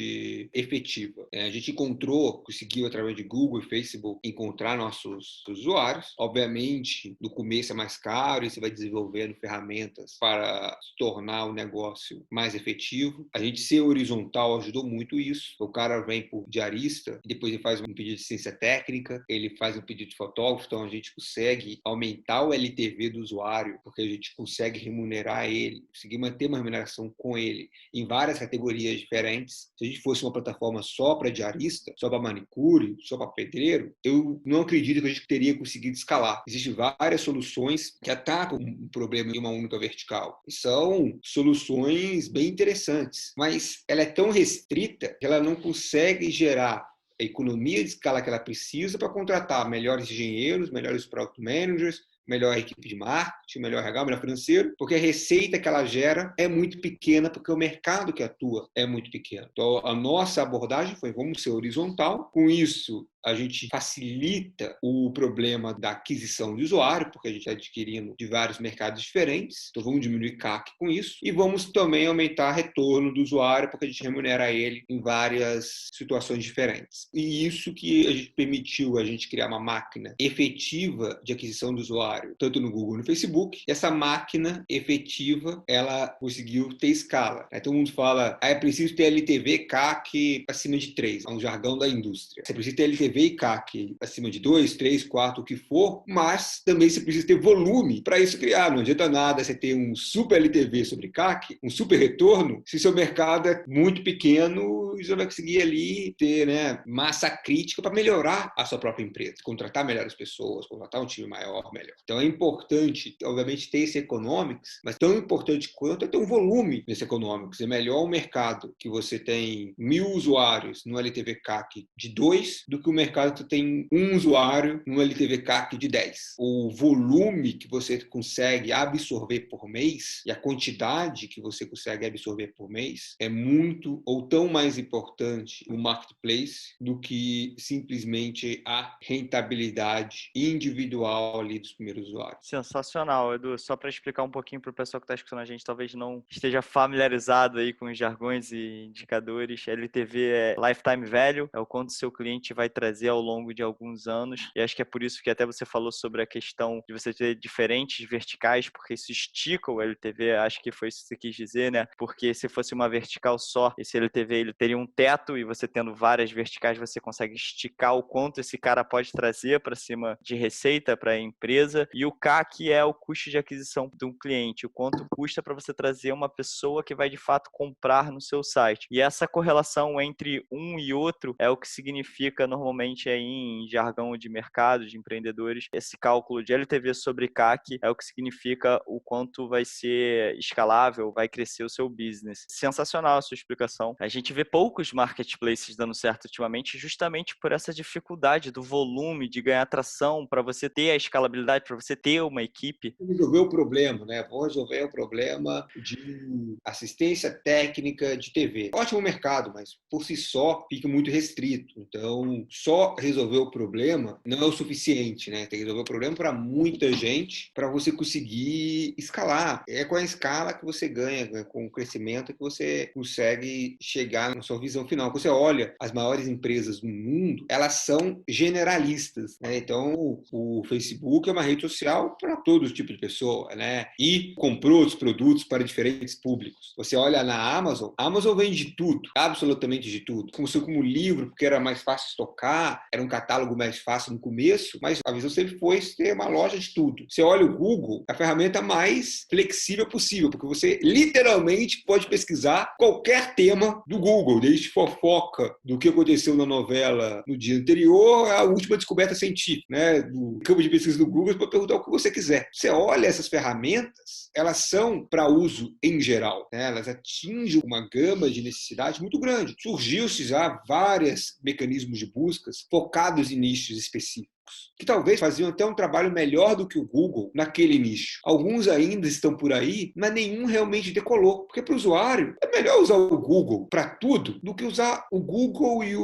efetiva. A gente conseguiu através de Google e Facebook encontrar nossos usuários. Obviamente, no começo é mais caro e você vai desenvolvendo ferramentas para se tornar o negócio mais efetivo. A gente ser horizontal ajudou muito isso. O cara vem por diarista e depois ele faz um pedido de assistência técnica, ele faz um pedido de fotógrafo, então a gente consegue aumentar o LTV do usuário, porque a gente consegue remunerar ele, conseguir manter uma remuneração com ele em várias categorias diferentes. Se a gente fosse uma plataforma só para diarista, só para manicure, só para pedreiro, eu não acredito que a gente teria conseguido escalar. Existem várias soluções que atacam um problema em uma única vertical. E são soluções bem interessantes, mas ela é tão restrita que ela não consegue gerar a economia de escala que ela precisa para contratar melhores engenheiros, melhores product managers, melhor equipe de marketing, melhor RH, melhor financeiro, porque a receita que ela gera é muito pequena, porque o mercado que atua é muito pequeno. Então, a nossa abordagem foi, vamos ser horizontal, com isso a gente facilita o problema da aquisição de usuário, porque a gente está adquirindo de vários mercados diferentes, então vamos diminuir CAC com isso, e vamos também aumentar o retorno do usuário, porque a gente remunera ele em várias situações diferentes. E isso que a gente permitiu a gente criar uma máquina efetiva de aquisição de usuário usuário, tanto no Google quanto no Facebook. E essa máquina efetiva, ela conseguiu ter escala. Todo mundo fala, é preciso ter LTV CAC acima de 3, é um jargão da indústria. Você precisa ter LTV e CAC acima de 2, 3, 4, o que for, mas também você precisa ter volume para isso criar. Não adianta nada você ter um super LTV sobre CAC, um super retorno, se seu mercado é muito pequeno, você não vai conseguir ali ter, né, massa crítica para melhorar a sua própria empresa, contratar melhores pessoas, contratar um time maior, melhor. Então é importante, obviamente, ter esse economics, mas tão importante quanto é ter um volume nesse economics. É melhor um mercado que você tem 1.000 usuários no LTV CAC de 2 do que o mercado que tem um usuário no LTV CAC de 10. O volume que você consegue absorver por mês e a quantidade que você consegue absorver por mês é muito ou tão mais importante no marketplace do que simplesmente a rentabilidade individual ali dos primeiros usuários. Sensacional, Edu. Só para explicar um pouquinho para o pessoal que está escutando a gente, talvez não esteja familiarizado aí com os jargões e indicadores. LTV é Lifetime Value, é o quanto seu cliente vai trazer ao longo de alguns anos. E acho que é por isso que até você falou sobre a questão de você ter diferentes verticais, porque isso estica o LTV, acho que foi isso que você quis dizer, né? Porque se fosse uma vertical só, esse LTV ele teria um teto e você tendo várias verticais, você consegue esticar o quanto esse cara pode trazer para cima de receita para a empresa. E o CAC é o custo de aquisição de um cliente, o quanto custa para você trazer uma pessoa que vai de fato comprar no seu site. E essa correlação entre um e outro é o que significa normalmente aí em jargão de mercado, de empreendedores, esse cálculo de LTV sobre CAC é o que significa o quanto vai ser escalável, vai crescer o seu business. Sensacional a sua explicação. A gente vê poucos marketplaces dando certo ultimamente justamente por essa dificuldade do volume, de ganhar atração, para você ter a escalabilidade, para você ter uma equipe. Resolver o problema, né? Vou resolver o problema de assistência técnica de TV. Ótimo mercado, mas por si só fica muito restrito. Então, só resolver o problema não é o suficiente, né? Tem que resolver o problema para muita gente para você conseguir escalar. É com a escala que você ganha, né? Com o crescimento que você consegue chegar na sua visão final. Quando você olha as maiores empresas do mundo, elas são generalistas, né? Então, o Facebook é uma rede social para todos os tipos de pessoa, né? E comprou os produtos para diferentes públicos. Você olha na Amazon, a Amazon vende de tudo, absolutamente de tudo. Começou como livro, porque era mais fácil estocar, era um catálogo mais fácil no começo, mas a visão sempre foi ter uma loja de tudo. Você olha o Google, a ferramenta mais flexível possível, porque você literalmente pode pesquisar qualquer tema do Google, desde fofoca do que aconteceu na novela no dia anterior à última descoberta científica, né? Do campo de pesquisa do Google, para perguntar o que você quiser. Você olha essas ferramentas, elas são para uso em geral, né? Elas atingem uma gama de necessidade muito grande. Surgiu-se já vários mecanismos de buscas focados em nichos específicos, que talvez faziam até um trabalho melhor do que o Google naquele nicho. Alguns ainda estão por aí, mas nenhum realmente decolou. Porque para o usuário, é melhor usar o Google para tudo do que usar o Google e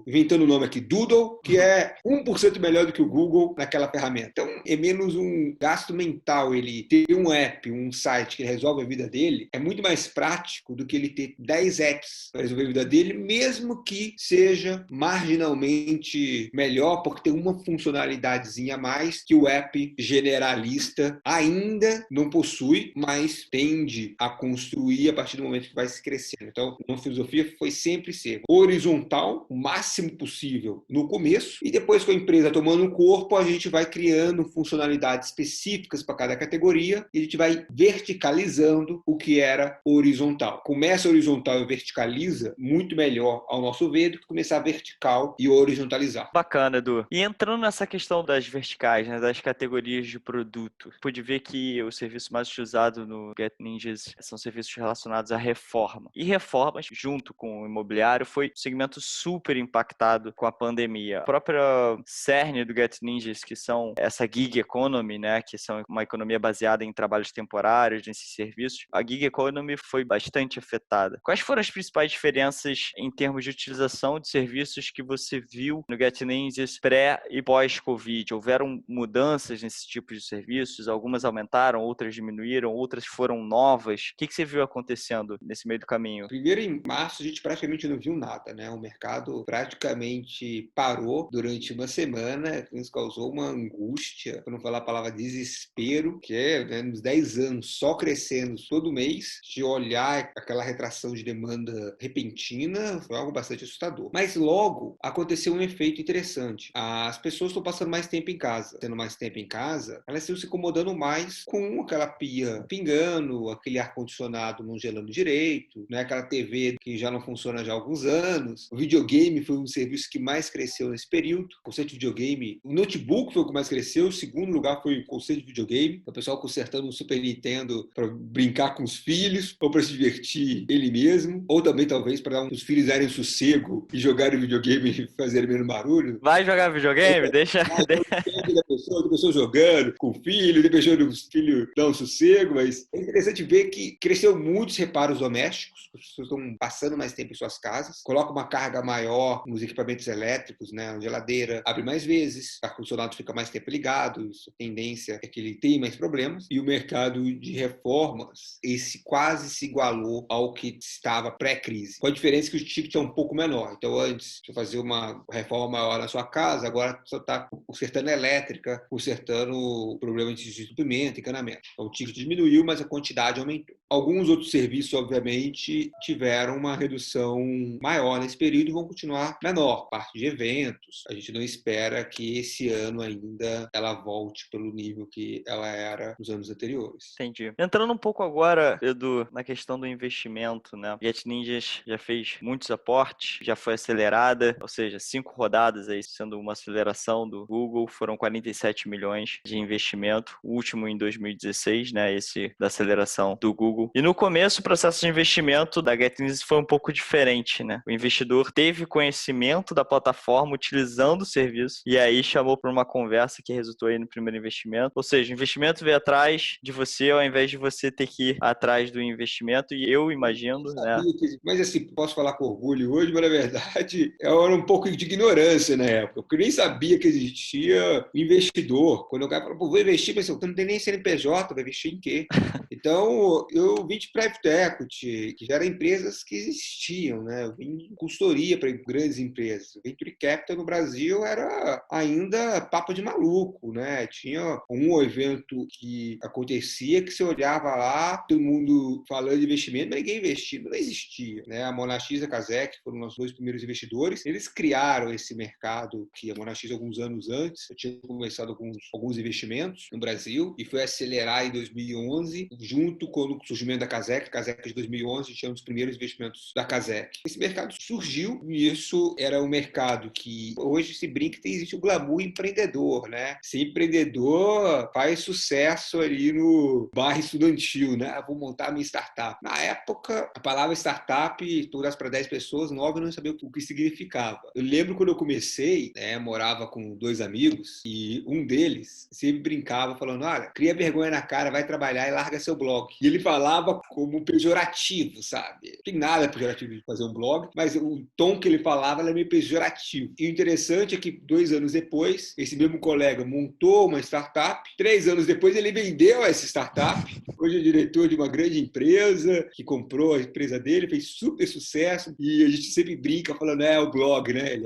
inventando o nome aqui, Doodle, que é 1% melhor do que o Google naquela ferramenta. Então, é menos um gasto mental ele ter um app, um site que resolve a vida dele, é muito mais prático do que ele ter 10 apps para resolver a vida dele, mesmo que seja marginalmente melhor, porque tem uma funcionalidadezinha a mais que o app generalista ainda não possui, mas tende a construir a partir do momento que vai se crescendo. Então, uma filosofia foi sempre ser horizontal, o máximo possível no começo, e depois com a empresa tomando corpo, a gente vai criando funcionalidades específicas para cada categoria e a gente vai verticalizando o que era horizontal. Começa horizontal e verticaliza muito melhor ao nosso ver do que começar vertical e horizontalizar. Bacana, Edu. E entrando nessa questão das verticais, né, das categorias de produto, pude ver que o serviço mais utilizado no GetNinjas são serviços relacionados à reforma. E reformas, junto com o imobiliário, foi um segmento super impactado com a pandemia. A própria cerne do GetNinjas, que são essa gig economy, né, que são uma economia baseada em trabalhos temporários, nesses serviços, a gig economy foi bastante afetada. Quais foram as principais diferenças em termos de utilização de serviços que você viu no GetNinjas pré e pós pós-Covid? Houveram mudanças nesse tipo de serviços? Algumas aumentaram, outras diminuíram, outras foram novas? O que você viu acontecendo nesse meio do caminho? Primeiro, em março, a gente praticamente não viu nada, né? O mercado praticamente parou durante uma semana, que nos causou uma angústia, para não falar a palavra desespero, que é, né, nos 10 anos só crescendo todo mês, de olhar aquela retração de demanda repentina, foi algo bastante assustador. Mas logo aconteceu um efeito interessante. As pessoas estão passando mais tempo em casa. Tendo mais tempo em casa, elas estão se incomodando mais com aquela pia pingando, aquele ar-condicionado não gelando direito, né? Aquela TV que já não funciona já há alguns anos. O videogame foi um serviço que mais cresceu nesse período. O conceito de videogame, o notebook foi o que mais cresceu. O segundo lugar foi o conceito de videogame. O pessoal consertando um Super Nintendo para brincar com os filhos, ou para se divertir ele mesmo, ou também talvez para os filhos darem sossego e jogarem videogame e fazerem menos barulho. Vai jogar videogame? Deixa. Depende da pessoa jogando com o filho, depende do filho dar um sossego, mas é interessante ver que cresceu muitos reparos domésticos, as pessoas estão passando mais tempo em suas casas, coloca uma carga maior nos equipamentos elétricos, né? A geladeira abre mais vezes, o ar-condicionado fica mais tempo ligado, a tendência é que ele tenha mais problemas, e o mercado de reformas, esse quase se igualou ao que estava pré-crise, com a diferença que o ticket é um pouco menor. Então, antes de fazer uma reforma maior na sua casa, agora só está consertando elétrica, consertando problemas de desentupimento, encanamento. Então, o ticket diminuiu, mas a quantidade aumentou. Alguns outros serviços, obviamente, tiveram uma redução maior nesse período e vão continuar menor. Parte de eventos, a gente não espera que esse ano ainda ela volte pelo nível que ela era nos anos anteriores. Entendi. Entrando um pouco agora, Edu, na questão do investimento, né? Get Ninjas já fez muitos aportes, já foi acelerada, ou seja, 5 rodadas aí, sendo uma aceleração do Google, foram 47 milhões de investimento, o último em 2016, né? Esse da aceleração do Google. E no começo, o processo de investimento da Get Ninjas foi um pouco diferente, né? O investidor teve conhecimento da plataforma, utilizando o serviço, e aí chamou para uma conversa que resultou aí no primeiro investimento. Ou seja, o investimento veio atrás de você, ao invés de você ter que ir atrás do investimento, e eu imagino, né? Mas assim, posso falar com orgulho hoje, mas na verdade era um pouco de ignorância na época, porque eu nem sabia que existia investidor. Quando o cara falou, vou investir, mas eu não tenho nem CNPJ, vai investir em quê? Então, eu vim de private equity, que já eram empresas que existiam, né? Eu vim de consultoria para grandes empresas. O Venture Capital no Brasil era ainda papo de maluco, né? Tinha um evento que acontecia que você olhava lá, todo mundo falando de investimento, mas ninguém investia, não existia, né? A Monax e a Kazek foram os dois primeiros investidores. Eles criaram esse mercado que a Monax alguns anos antes, eu tinha começado alguns investimentos no Brasil e foi acelerar em 2011, junto com o surgimento da Kazek de 2011, tinha um dos primeiros investimentos da Kazek. Esse mercado surgiu e isso era um mercado que hoje se brinca que existe o glamour empreendedor, né? Ser empreendedor faz sucesso ali no bairro estudantil, né? Vou montar a minha startup. Na época, a palavra startup, tu das para 10 pessoas, 9 não sabia o que significava. Eu lembro quando eu comecei, né, morava com 2 amigos e um deles sempre brincava falando, olha, cria vergonha na cara, vai trabalhar e larga seu blog. E ele falava como pejorativo, sabe? Não tem nada pejorativo de fazer um blog, mas o tom que ele falava era meio pejorativo. E o interessante é que 2 anos depois, esse mesmo colega montou uma startup, 3 anos depois ele vendeu essa startup, hoje é diretor de uma grande empresa que comprou a empresa dele, fez super sucesso e a gente sempre brinca falando, o blog, né?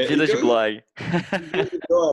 Vida de Então, blog.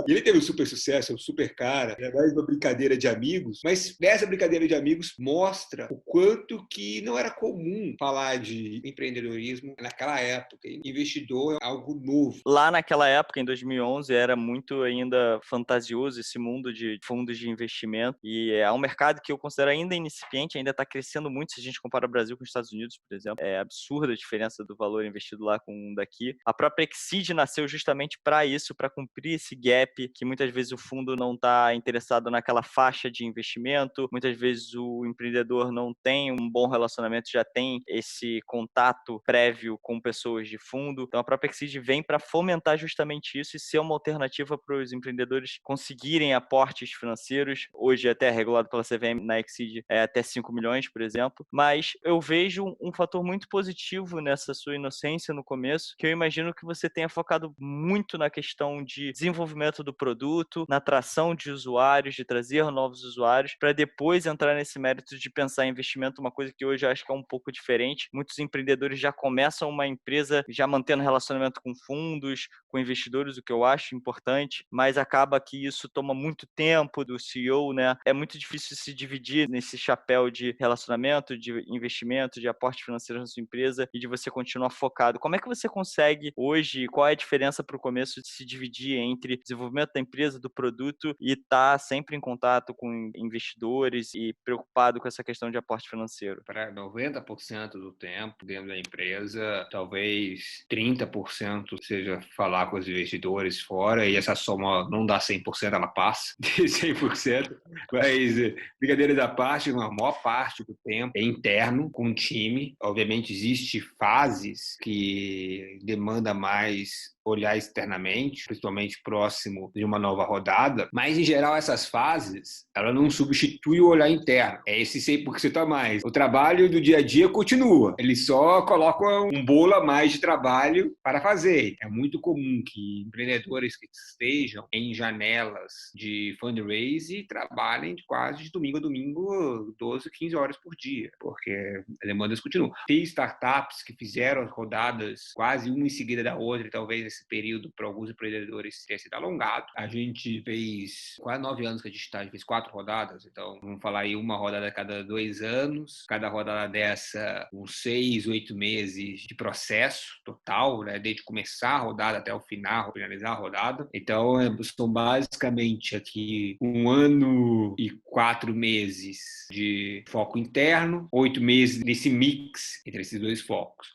ele teve um super sucesso, é um super cara, é mais uma brincadeira de amigos, mas nessa brincadeira de amigos mostra o quanto que não era comum falar de empreendedorismo naquela época. Investidor é algo novo. Lá naquela época, em 2011, era muito ainda fantasioso esse mundo de fundos de investimento e é um mercado que eu considero ainda incipiente, ainda está crescendo muito se a gente compara o Brasil com os Estados Unidos, por exemplo. É absurda a diferença do valor investido lá com o daqui. A própria Exceed nasceu justamente para isso, para cumprir esse gap que muitas vezes o fundo não está interessado naquela faixa de investimento, muitas vezes o empreendedor não tem um bom relacionamento, já tem esse contato prévio com pessoas de fundo. Então a própria Exceed vem para fomentar justamente isso e ser uma alternativa para os empreendedores conseguirem aportes financeiros. Hoje até regulado pela CVM na Exceed é até 5 milhões, por exemplo. Mas eu vejo um fator muito positivo nessa sua inocência no começo, que eu imagino que você tenha focado muito na questão de desenvolvimento do produto, na atração de usuários, de trazer novos usuários, para depois entrar nesse mérito de pensar em investimento, uma coisa que hoje eu acho que é um pouco diferente. Muitos empreendedores já começam uma empresa já mantendo relacionamento com fundos, com investidores, o que eu acho importante, mas acaba que isso toma muito tempo do CEO, né? É muito difícil se dividir nesse chapéu de relacionamento, de investimento, de aporte financeiro na sua empresa e de você continuar focado. Como é que você consegue hoje, qual é a diferença para o começo de se dividir entre desenvolvimento da empresa, do produto e estar sempre em contato com investidores e preocupado com essa questão de aporte financeiro? Para 90% do tempo dentro da empresa, talvez 30% seja falar com os investidores fora, e essa soma não dá 100%, ela passa de 100%, mas brincadeiras à parte, a maior parte do tempo é interno, com o time. Obviamente, existe fases que demanda mais olhar externamente, principalmente próximo de uma nova rodada, mas em geral essas fases, ela não substitui o olhar interno, é esse 100% a mais. O trabalho do dia a dia continua, ele só coloca um bolo a mais de trabalho para fazer. É muito comum que empreendedores que estejam em janelas de fundraise trabalhem quase de domingo a domingo 12, 15 horas por dia, porque as demandas continuam. Tem startups que fizeram as rodadas quase uma em seguida da outra, e talvez esse período para alguns empreendedores tenha sido alongado. A gente fez quase 9 anos que a gente está, a gente fez 4 rodadas, então vamos falar aí uma rodada a cada 2 anos, cada rodada dessa uns 6, 8 meses de processo total, né, desde começar a rodada até o final, finalizar a rodada. Então são basicamente aqui 1 ano e 4 meses de foco interno, 8 meses nesse mix entre esses dois focos.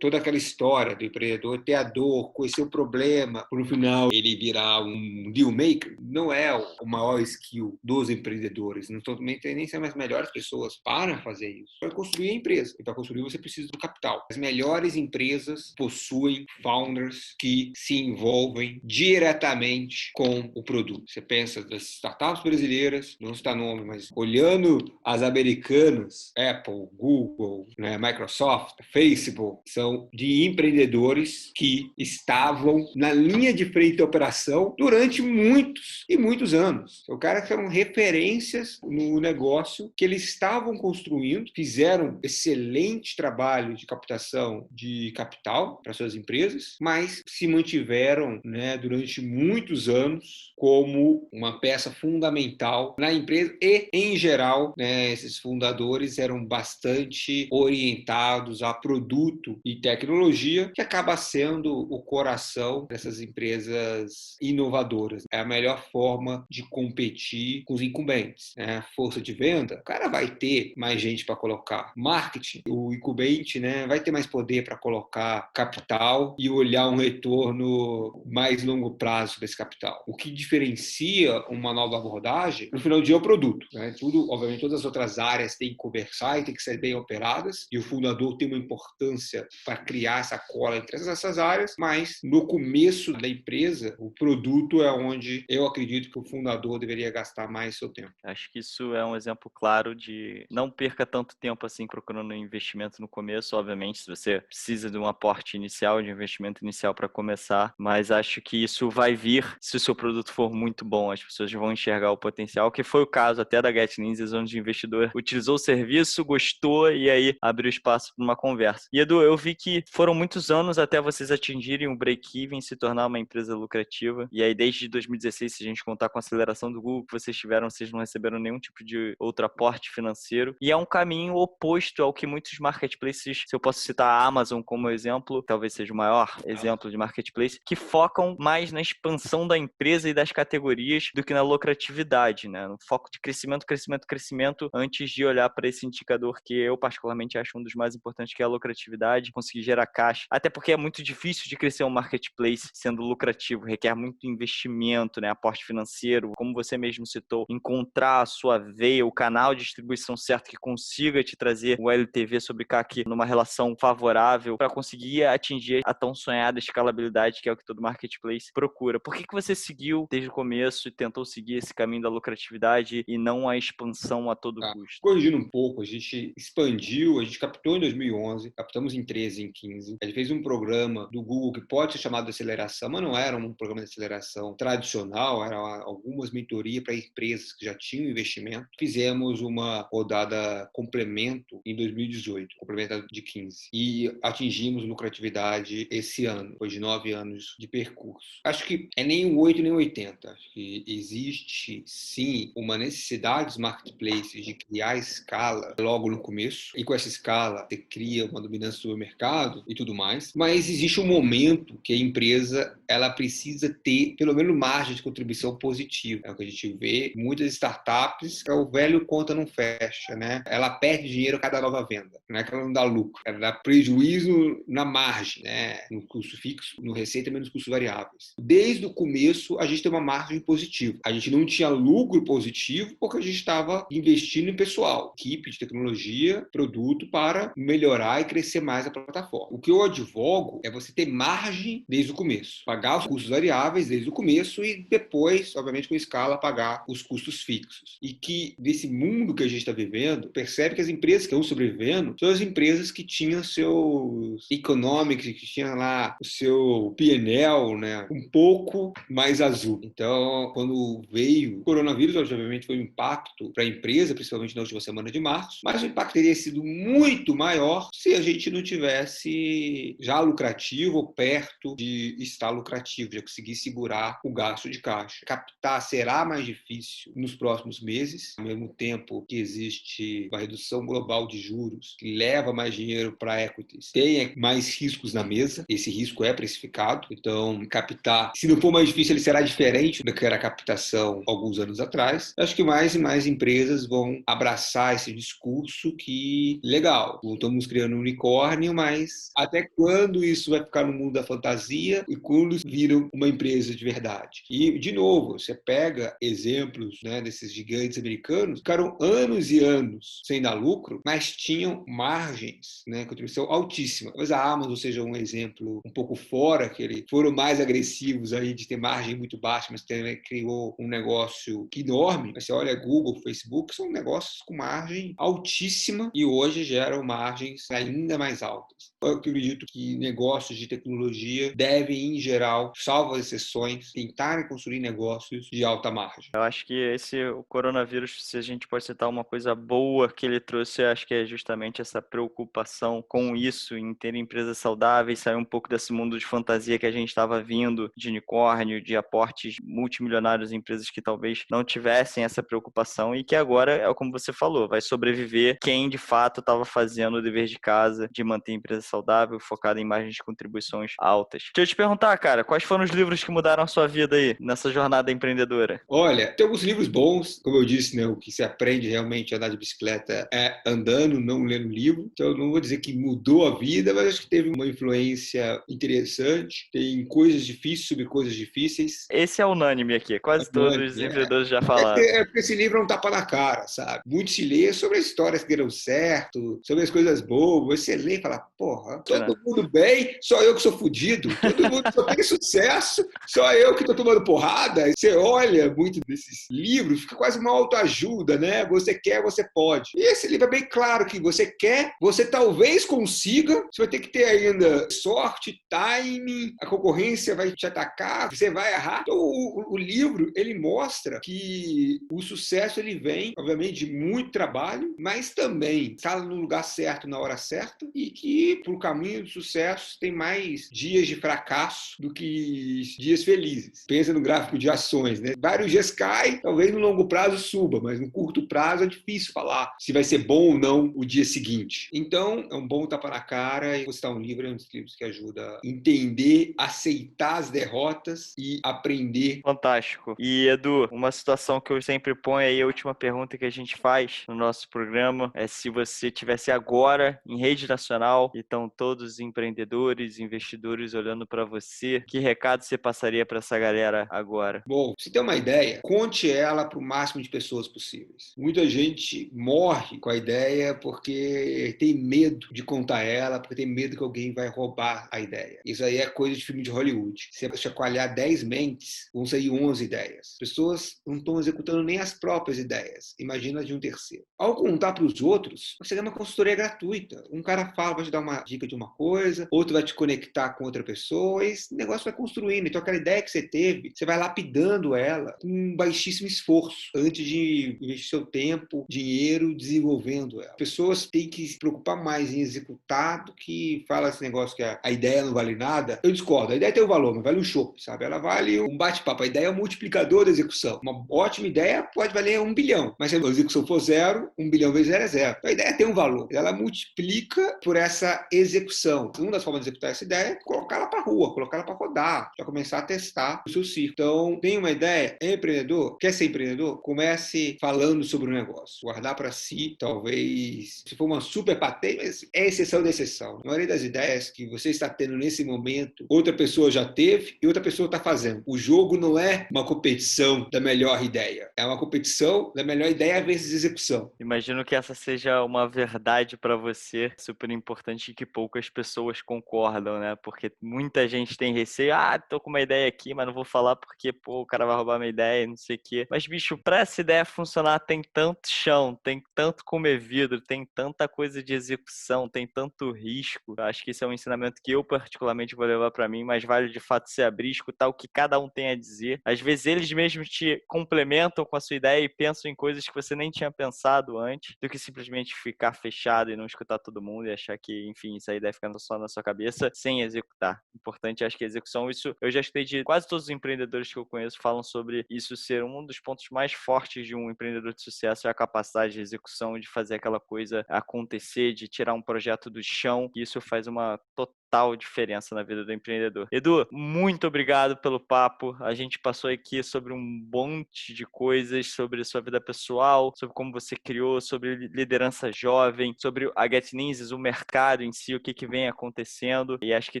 Toda aquela história do empreendedor ter a dor, conhecer o problema, para no final ele virar um deal maker, não é o maior skill dos empreendedores. Não tem nem são as melhores pessoas para fazer isso. Para construir a empresa. E para construir você precisa do capital. As melhores empresas possuem founders que se envolvem diretamente com o produto. Você pensa das startups brasileiras, não está nome, mas olhando as americanas, Apple, Google, né, Microsoft, Facebook, são de empreendedores que estavam na linha de frente da operação durante muitos e muitos anos. O cara que eram referências no negócio que eles estavam construindo, fizeram excelente trabalho de captação de capital para suas empresas, mas se mantiveram, né, durante muitos anos como uma peça fundamental na empresa e, em geral, né, esses fundadores eram bastante orientados a produto e tecnologia, que acaba sendo o coração dessas empresas inovadoras. É a melhor forma de competir com os incumbentes, né? Força de venda, o cara vai ter mais gente para colocar. Marketing, o incumbente, né, vai ter mais poder para colocar capital e olhar um retorno mais longo prazo desse capital. O que diferencia uma nova abordagem, no final do dia, é o produto, né? Tudo, obviamente, todas as outras áreas têm que conversar e têm que ser bem operadas, e o fundador tem uma importância para criar essa cola entre essas áreas, mas no começo da empresa, o produto é onde eu acredito que o fundador deveria gastar mais seu tempo. Acho que isso é um exemplo claro de não perca tanto tempo assim procurando investimento no começo. Obviamente, se você precisa de um aporte inicial, de investimento inicial para começar, mas acho que isso vai vir se o seu produto for muito bom. As pessoas vão enxergar o potencial, que foi o caso até da GetNinjas, onde o investidor utilizou o serviço, gostou e aí abriu espaço para uma conversa. E Edu, eu vi que foram muitos anos até vocês atingirem o break-even, se tornar uma empresa lucrativa. E aí, desde 2016, se a gente contar com a aceleração do Google que vocês tiveram, vocês não receberam nenhum tipo de outro aporte financeiro. E é um caminho oposto ao que muitos marketplaces, se eu posso citar a Amazon como exemplo, talvez seja o maior exemplo de marketplace, que focam mais na expansão da empresa e das categorias do que na lucratividade, né? No foco de crescimento, crescimento, crescimento, antes de olhar para esse indicador que eu particularmente acho um dos mais importantes, que é a lucratividade, conseguir gerar caixa. Até porque é muito difícil de crescer um marketplace sendo lucrativo, requer muito investimento, né? Aporte financeiro, como você mesmo citou, encontrar a sua veia, o canal de distribuição certo que consiga te trazer o LTV sobre CAC numa relação favorável para conseguir atingir a tão sonhada escalabilidade que é o que todo marketplace procura. Por que você seguiu desde o começo e tentou seguir esse caminho da lucratividade e não a expansão a todo custo? Corrigindo um pouco, a gente expandiu, a gente captou em 2011, captamos em 13, em 15. A gente fez um programa do Google que pode ser chamado de aceleração, mas não era um programa de aceleração tradicional, era algumas mentorias para empresas que já tinham investimento. Fizemos uma rodada complemento em 2018, complemento de 15. E atingimos lucratividade esse ano, depois de 9 anos de percurso. Acho que é nem o 8 nem o 80. Acho que existe, sim, uma necessidade dos marketplaces de criar escala logo no começo. E com essa escala, você cria uma dominância sobre o mercado e tudo mais. Mas existe um momento que a empresa ela precisa ter, pelo menos, margem de contribuição positiva. É o que a gente vê. Muitas startups, é o velho conta não fecha, né? Ela perde dinheiro a cada nova venda. Não é que ela não dá lucro. Ela dá prejuízo na margem, né? No custo fixo, no receita e nos custos variáveis. Desde o começo, a gente tem uma margem positiva. A gente não tinha lucro positivo porque a gente estava investindo em pessoal, equipe de tecnologia, produto para melhorar e crescer mais a plataforma. O que eu advogo é você ter margem desde o começo. Pagar os custos variáveis desde o começo e depois, obviamente, com escala, pagar os custos fixos. E que, nesse mundo que a gente está vivendo, percebe que as empresas que estão sobrevivendo são as empresas que tinham seus economics, que tinham lá o seu P&L, né, um pouco mais azul. Então, quando veio o coronavírus, obviamente foi um impacto para a empresa, principalmente na última semana de março, mas o impacto teria sido muito maior se a gente não tivesse já lucrativo ou perto de estar lucrativo, de conseguir segurar o gasto de caixa. Captar será mais difícil nos próximos meses, ao mesmo tempo que existe uma redução global de juros que leva mais dinheiro para equities, tem mais riscos na mesa, esse risco é precificado, então captar, se não for mais difícil, ele será diferente do que era a captação alguns anos atrás. Acho que mais e mais empresas vão abraçar esse discurso que, legal, não estamos criando um unicórnio, mas até quando isso vai ficar no mundo da fantasia e quando viram uma empresa de verdade? E, de novo, você pega exemplos, né, desses gigantes americanos, ficaram anos e anos sem dar lucro, mas tinham margens, né, contribuição altíssima. Talvez a Amazon seja um exemplo um pouco fora, que eles foram mais agressivos aí de ter margem muito baixa, mas também criou um negócio enorme. Mas você olha Google, Facebook, são negócios com margem altíssima e hoje geram margens ainda mais altas. Eu acredito que negócios de tecnologia devem, em geral, salvo as exceções, tentarem construir negócios de alta margem. Eu acho que o coronavírus, se a gente pode citar uma coisa boa que ele trouxe, eu acho que é justamente essa preocupação com isso, em ter empresas saudáveis, sair um pouco desse mundo de fantasia que a gente estava vindo, de unicórnio, de aportes multimilionários em empresas que talvez não tivessem essa preocupação e que agora, é como você falou, vai sobreviver quem de fato estava fazendo o dever de casa de manter a empresa saudável, focada em margens de contribuições altas. Deixa eu te perguntar, cara, quais foram os livros que mudaram a sua vida aí, nessa jornada empreendedora? Olha, tem alguns livros bons, como eu disse, né, o que se aprende realmente a andar de bicicleta é andando, não lendo livro. Então, eu não vou dizer que mudou a vida, mas acho que teve uma influência interessante. Tem coisas difíceis sobre coisas difíceis. Esse é unânime aqui, quase todos os empreendedores já falaram. É porque esse livro é um tapa na cara, sabe? Muito se lê sobre as histórias que deram certo, sobre as coisas boas. Você lê e fala, porra, todo mundo bem, só eu que sou fudido. Todo mundo só tem sucesso, só eu que tô tomando porrada. Você olha muito desses livros, fica quase uma autoajuda, né? Você quer, você pode. E esse livro é bem claro que você quer, você talvez consiga, você vai ter que ter ainda sorte, timing, a concorrência vai te atacar, você vai errar. Então, o livro, ele mostra que o sucesso, ele vem, obviamente, de muito trabalho, mas também está no lugar certo, na hora certa, e que, pro caminho do sucesso, tem mais dias de fracasso do do que dias felizes. Pensa no gráfico de ações, né? Vários dias caem, talvez no longo prazo suba, mas no curto prazo é difícil falar se vai ser bom ou não o dia seguinte. Então, é um bom tapa na cara, e Gostar um livro é um dos livros que ajuda a entender, aceitar as derrotas e aprender. Fantástico. E, Edu, uma situação que eu sempre ponho aí, a última pergunta que a gente faz no nosso programa é se você tivesse agora em rede nacional e estão todos os empreendedores, investidores olhando para você, que recado você passaria para essa galera agora? Bom, pra você ter uma ideia, conte ela para o máximo de pessoas possíveis. Muita gente morre com a ideia porque tem medo de contar ela, porque tem medo que alguém vai roubar a ideia. Isso aí é coisa de filme de Hollywood. Se você chacoalhar 10 mentes, vão sair 11 ideias. As pessoas não estão executando nem as próprias ideias. Imagina de um terceiro. Ao contar para os outros, você ganha uma consultoria gratuita. Um cara fala, vai te dar uma dica de uma coisa, outro vai te conectar com outra pessoa, e esse negócio vai construindo. Então, aquela ideia que você teve, você vai lapidando ela com um baixíssimo esforço, antes de investir seu tempo, dinheiro, desenvolvendo ela. Pessoas têm que se preocupar mais em executar do que fala esse negócio que a ideia não vale nada. Eu discordo. A ideia tem um valor, mas vale um chopp, sabe? Ela vale um bate-papo. A ideia é um multiplicador da execução. Uma ótima ideia pode valer 1 bilhão, mas se a execução for zero, 1 bilhão vezes zero é zero. Então, a ideia tem um valor. Ela multiplica por essa execução. Uma das formas de executar essa ideia é colocar ela para rua, colocar ela para rodar, já começar a testar o seu ciclo. Então, tem uma ideia, é empreendedor, quer ser empreendedor? Comece falando sobre o negócio. Guardar para si, talvez, se for uma super patente, mas é exceção da exceção. A maioria das ideias que você está tendo nesse momento, outra pessoa já teve e outra pessoa está fazendo. O jogo não é uma competição da melhor ideia, é uma competição da melhor ideia vezes execução. Imagino que essa seja uma verdade para você, super importante e que poucas pessoas concordam, né? Porque muita gente tem receio, tô com uma ideia aqui, mas não vou falar porque, o cara vai roubar minha ideia, não sei o quê. Mas, bicho, pra essa ideia funcionar tem tanto chão, tem tanto comer vidro, tem tanta coisa de execução, tem tanto risco. Eu acho que esse é um ensinamento que eu particularmente vou levar para mim, mas vale de fato se abrir, escutar o que cada um tem a dizer. Às vezes eles mesmos te complementam com a sua ideia e pensam em coisas que você nem tinha pensado antes, do que simplesmente ficar fechado e não escutar todo mundo e achar que, enfim, isso aí deve ficar só na sua cabeça sem executar. Importante, acho que a execução, isso eu já escutei de quase todos os empreendedores que eu conheço falam sobre isso ser um dos pontos mais fortes de um empreendedor de sucesso, é a capacidade de execução, de fazer aquela coisa acontecer, de tirar um projeto do chão. Isso faz uma total diferença na vida do empreendedor. Edu, muito obrigado pelo papo. A gente passou aqui sobre um monte de coisas, sobre sua vida pessoal, sobre como você criou, sobre liderança jovem, sobre a Get Ninjas, o mercado em si, o que vem acontecendo. E acho que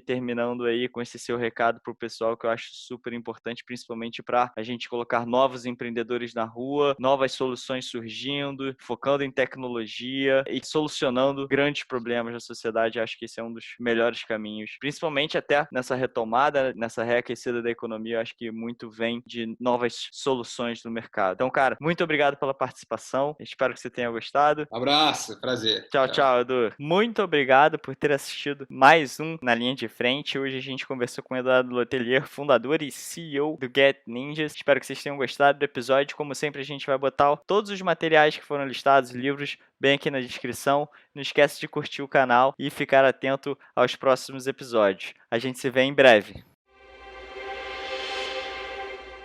terminando aí com esse seu recado para o pessoal, que eu acho super importante, principalmente para a gente colocar novos empreendedores na rua, novas soluções surgindo, focando em tecnologia e solucionando grandes problemas da sociedade. Acho que esse é um dos melhores caminhos, principalmente até nessa retomada, nessa reaquecida da economia. Acho que muito vem de novas soluções no mercado. Então, cara, muito obrigado pela participação. Espero que você tenha gostado. Abraço, prazer. Tchau, tchau, Edu. Muito obrigado por ter assistido mais um Na Linha de Frente. Hoje a gente conversou com o Eduardo Letelier, fundador e CEO do Get Ninjas. Espero que vocês tenham gostado do episódio. Como sempre, a gente vai botar todos os materiais que foram listados, livros, bem aqui na descrição. Não esquece de curtir o canal e ficar atento aos próximos episódios. A gente se vê em breve.